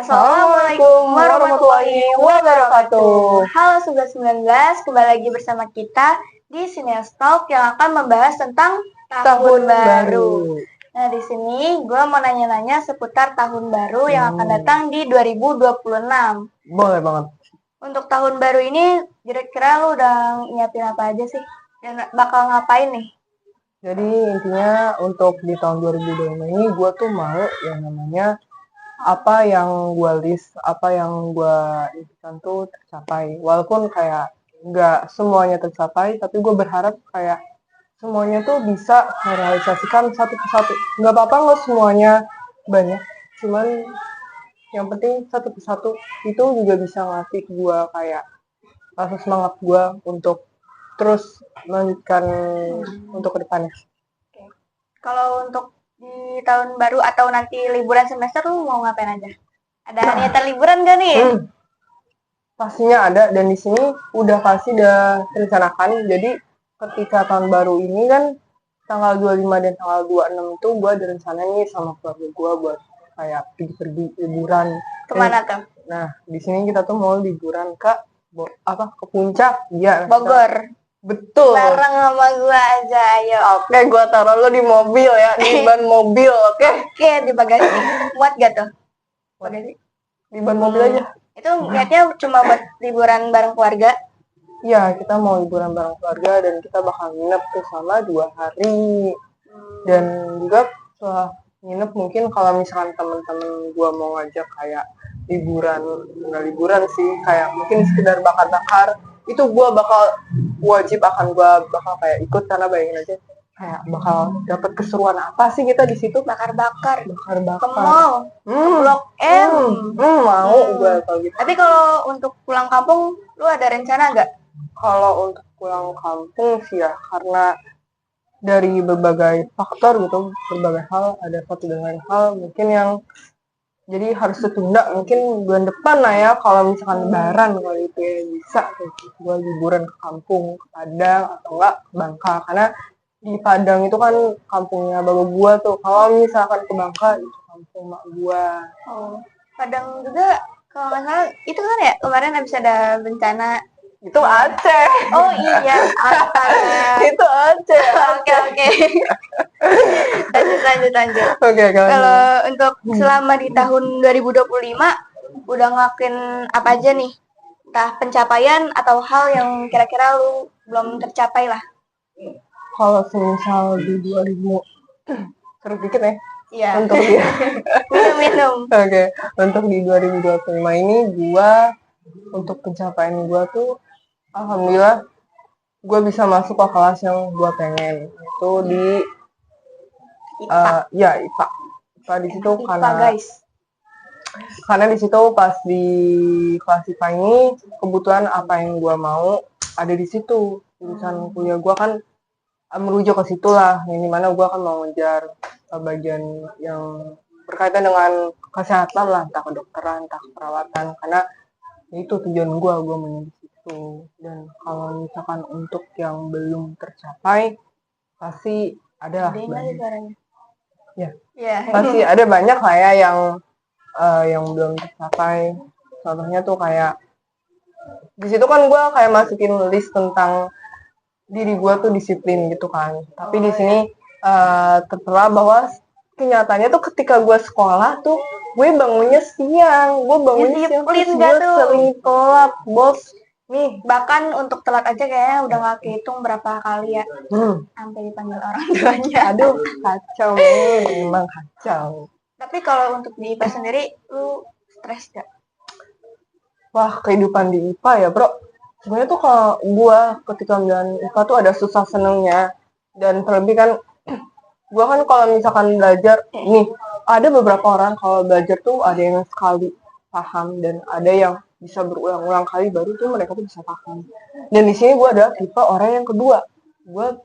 Assalamualaikum warahmatullahi wabarakatuh. Halo Sobat 19, kembali lagi bersama kita di Sinias Talk yang akan membahas tentang tahun baru. Nah, di sini gue mau nanya-nanya seputar tahun baru yang akan datang di 2026. Boleh banget. Untuk tahun baru ini, kira-kira lu udah nyiapin apa aja sih? Dan bakal ngapain nih? Jadi intinya untuk di tahun 2025 ini gue tuh mau yang namanya apa yang gue list, apa yang gue impikan tuh tercapai. Walaupun kayak nggak semuanya tercapai, tapi gue berharap kayak semuanya tuh bisa merealisasikan satu persatu. Nggak apa-apa nggak semuanya banyak, cuman yang penting satu persatu itu juga bisa ngasih gue kayak rasa semangat gue untuk terus melanjutkan untuk kedepannya. Kalau untuk di tahun baru atau nanti liburan semester lu mau ngapain aja? Ada niatan liburan gak nih? Pastinya ada, dan di sini udah pasti udah terencanakan. Jadi ketika tahun baru ini kan tanggal 25 dan tanggal 26 itu gue ada rencana nih sama keluarga gue buat kayak pergi liburan. Kemana tuh? Nah, di sini kita tuh mau liburan ke ke puncak, ya. Bogor. Betul. Bareng sama gua aja, ayo. Oke, gua taruh lo di mobil ya, di ban mobil, oke? Oke, di bagasi. Muat gak tuh? Bagasi. Di ban mobil aja. Itu niatnya cuma buat liburan bareng keluarga? Iya, kita mau liburan bareng keluarga dan kita bakal nginep tuh sama 2 hari. Dan juga setelah nginep mungkin kalau misalkan temen-temen gua mau ngajak kayak liburan, nggak liburan sih, kayak mungkin sekedar bakar-bakar, itu gue bakal kayak ikut, karena bayangin aja kayak bakal dapat keseruan apa sih kita di situ, bakar-bakar ke ke mall, Blok M. Mau gue kalau gitu. Tapi kalau untuk pulang kampung lu ada rencana nggak? Kalau untuk pulang kampung sih ya, karena dari berbagai faktor gitu, berbagai hal, ada satu dan lain hal mungkin yang jadi harus tertunda, mungkin bulan depan lah ya, kalau misalkan lebaran kali itu ya bisa gue liburan ke kampung, ke Padang atau enggak ke Bangka, karena di Padang itu kan kampungnya bapak gue tuh. Kalau misalkan ke Bangka itu kampung mak gue. Padang juga kalau nggak salah itu kan ya kemarin habis ada bencana. Itu Aceh. Oh iya, itu Aceh. Oke. Lanjut. Oke, kalau untuk selama di tahun 2025 udah ngelakuin apa aja nih? Entah pencapaian atau hal yang kira-kira lu belum tercapai lah. Kalau semisal di 2000 seru dikit ya. Iya. Untuk dia. minum. Oke, untuk di 2025 ini gua untuk pencapaian gua tuh alhamdulillah gue bisa masuk ke kelas yang gue pengen, itu di IPA di situ. Karena di situ pas di kelas IPA ini kebutuhan apa yang gue mau ada di situ. Jurusan kuliah gue kan merujuk ke situ lah, yang dimana gue akan mau ngejar bagian yang berkaitan dengan kesehatan lah, entah kedokteran, entah keperawatan, karena itu tujuan gue mau di situ. Dan kalau misalkan untuk yang belum tercapai pasti ada lah banyak. Pasti ada banyak lah ya yang belum tercapai. Contohnya tuh kayak di situ kan gue kayak masukin list tentang diri gue tuh disiplin gitu kan. Tapi di sini tertera bahwa kenyataannya tuh ketika gue sekolah tuh gue bangunnya siang, gue sering telat, bos. Nih, bahkan untuk telat aja kayaknya udah nggak kehitung berapa kali ya, sampai dipanggil orang tuanya. Aduh, kacau, memang kacau. Tapi kalau untuk di IPA sendiri, lu stres gak? Wah, kehidupan di IPA ya, bro. Sebenarnya tuh kalau gue ketika ngambil IPA tuh ada susah senengnya, dan terlebih kan gue kan kalau misalkan belajar nih, ada beberapa orang kalau belajar tuh ada yang sekali paham dan ada yang bisa berulang-ulang kali baru tuh mereka tuh bisa paham. Dan di sini gue ada tipe orang yang kedua, gue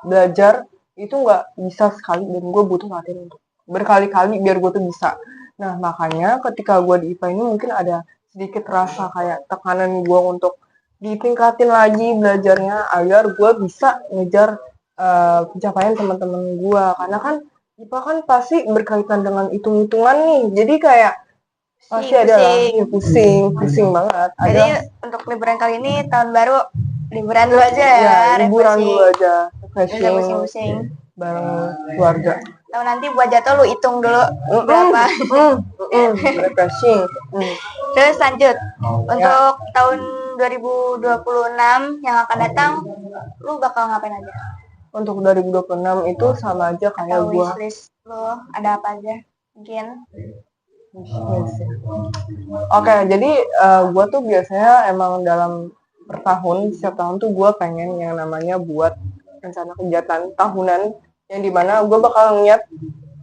belajar itu nggak bisa sekali dan gue butuh latihan untuk berkali-kali biar gue tuh bisa. Nah, makanya ketika gue di IPA ini mungkin ada sedikit rasa kayak tekanan gue untuk ditingkatin lagi belajarnya agar gue bisa ngejar pencapaian teman-teman gue, karena kan IPA kan pasti berkaitan dengan hitung-hitungan nih, jadi kayak Pasti ada lah. Ya, pusing banget. Jadi untuk liburan kali ini tahun baru liburan dulu aja ya, liburan refreshing. dulu aja, Nggak usah pusing-pusing. bareng keluarga. Tahu nanti buat jatuh lu hitung dulu berapa. Refreshing. Terus lanjut untuk tahun 2026 yang akan datang, lu bakal ngapain aja? Untuk 2026 itu sama aja kayak Atau gua. wishlist lu ada apa aja? Mungkin. Oke, jadi gua tuh biasanya emang dalam per tahun, setiap tahun tuh gua pengen yang namanya buat rencana kegiatan tahunan yang dimana gua bakal ngeliat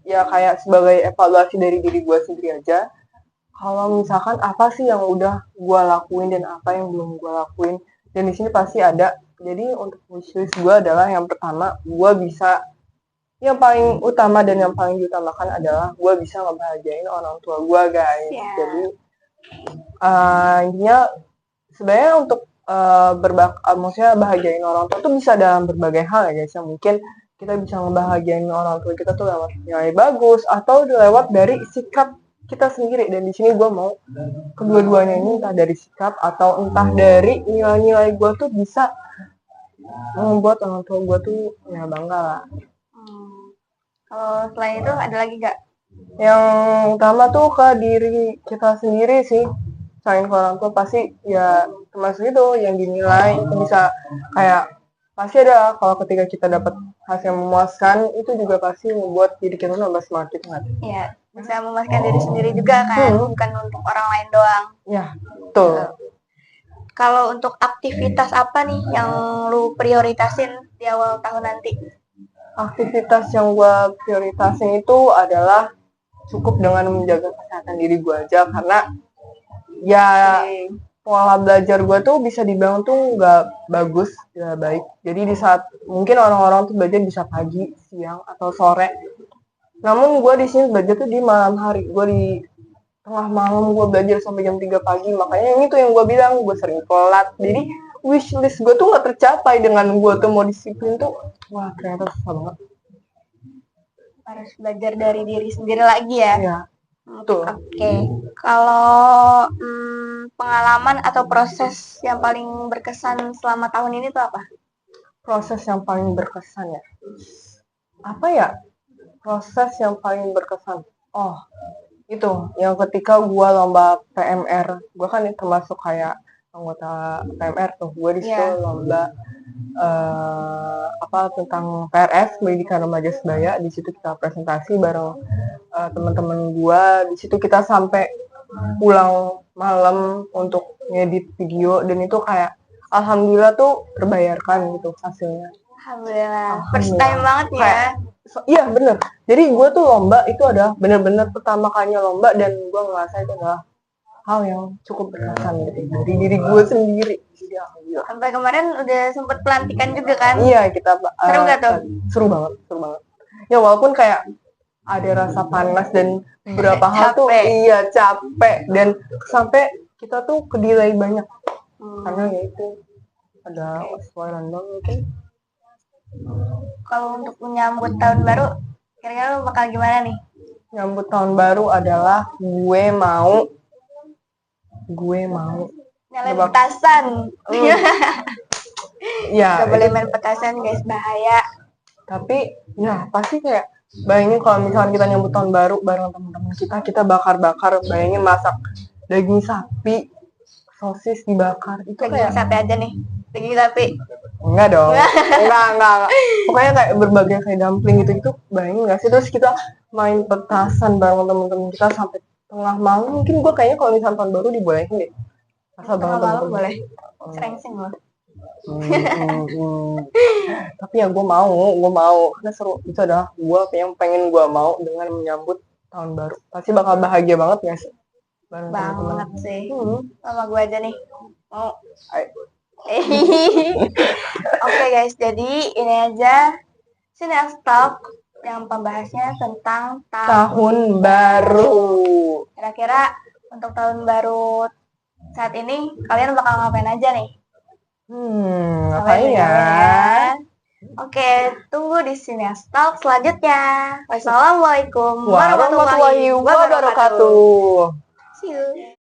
ya kayak sebagai evaluasi dari diri gua sendiri aja. Kalau misalkan apa sih yang udah gua lakuin dan apa yang belum gua lakuin, dan di sini pasti ada. Jadi untuk wishlist gua adalah yang pertama, gua bisa yang paling utama dan yang paling diutamakan adalah gue bisa ngebahagiain orang tua gue, guys. Jadi intinya sebenarnya untuk maksudnya bahagiain orang tua tuh bisa dalam berbagai hal ya, guys. Yang mungkin kita bisa ngebahagiain orang tua kita tuh lewat nilai bagus atau lewat dari sikap kita sendiri. Dan di sini gue mau kedua-duanya ini, entah dari sikap atau entah dari nilai-nilai gue tuh bisa membuat orang tua gue tuh ya bangga lah. Kalau selain itu ada lagi gak? Yang utama tuh ke diri kita sendiri sih. Selain ke orang tua pasti ya termasuk itu yang dinilai itu bisa kayak pasti ada kalau ketika kita dapat hasil yang memuaskan itu juga pasti membuat diri kita nambah semangat banget. Iya, bisa memuaskan diri sendiri juga kan, bukan untuk orang lain doang. Ya, betul. Kalau untuk aktivitas apa nih yang lu prioritasin di awal tahun nanti? Aktivitas yang gue prioritasin itu adalah cukup dengan menjaga kesehatan diri gue aja, karena ya pola belajar gue tuh bisa dibilang tuh nggak bagus, nggak baik. Jadi di saat mungkin orang-orang tuh belajar bisa pagi, siang atau sore, namun gue di sini belajar tuh di malam hari. Gue di tengah malam gue belajar sampai jam 3 pagi, makanya ini tuh yang gue bilang gue sering telat. Jadi wishlist gue tuh nggak tercapai dengan gue tuh mau disiplin tuh, wah ternyata susah banget. Harus belajar dari diri sendiri lagi ya. Iya, betul. Oke. Kalau pengalaman atau proses yang paling berkesan selama tahun ini tuh apa? Proses yang paling berkesan ya? Apa ya? Proses yang paling berkesan? Oh, itu yang ketika gue lomba PMR. Gue kan termasuk kayak anggota PMR tuh. Gue di situ lomba tentang PRS, pendidikan remaja sebaya. Di situ kita presentasi bareng teman-teman gue. Di situ kita sampai pulang malam untuk ngedit video, dan itu kayak alhamdulillah tuh terbayarkan gitu hasilnya. Alhamdulillah. First time banget ya. Iya bener. Jadi gue tuh lomba itu adalah bener-bener pertama kalinya lomba, dan gue ngerasa itu adalah hal yang cukup berkesan gitu dari diri gue sendiri. Jadi alhamdulillah. Sampai kemarin udah sempet pelantikan juga kan? Iya, kita seru gak tuh? Seru banget. Ya walaupun kayak ada rasa panas dan beberapa hal tuh iya capek, dan sampai kita tuh kedelay banyak karena ya itu ada suara random mungkin. Kalau untuk menyambut tahun baru, kira-kira lu bakal gimana nih? Nyambut tahun baru adalah gue mau nyalain petasan. Ya, gak boleh main petasan guys, bahaya. Tapi ya pasti kayak bayangin kalau misalkan kita nyambut tahun baru bareng teman-teman kita bakar-bakar, bayangin masak daging sapi, sosis dibakar, itu daging kayak sapi aja nih, daging sapi. Enggak dong. Enggak. Pokoknya kayak berbagai kayak dumpling gitu bayangin nggak sih? Terus kita main petasan bareng teman-teman kita sampai tengah malam. Mungkin gue kayaknya kalau misalnya tahun baru dibolehin deh. Asal Tengah banget malam boleh. Serengseng loh. Tapi ya gue mau karena seru. Itu adalah gue yang pengen gue mau dengan menyambut tahun baru. Pasti bakal bahagia banget gak sih? Banget sih. Sama gue aja nih. Mau. Oke guys, jadi ini aja Sineas Talk yang pembahasnya tentang tahun baru. Kira-kira untuk tahun baru saat ini kalian bakal ngapain aja nih? Ngapain ya? Oke, tunggu di Sineas Talk selanjutnya. Wassalamualaikum warahmatullahi wabarakatuh. See you.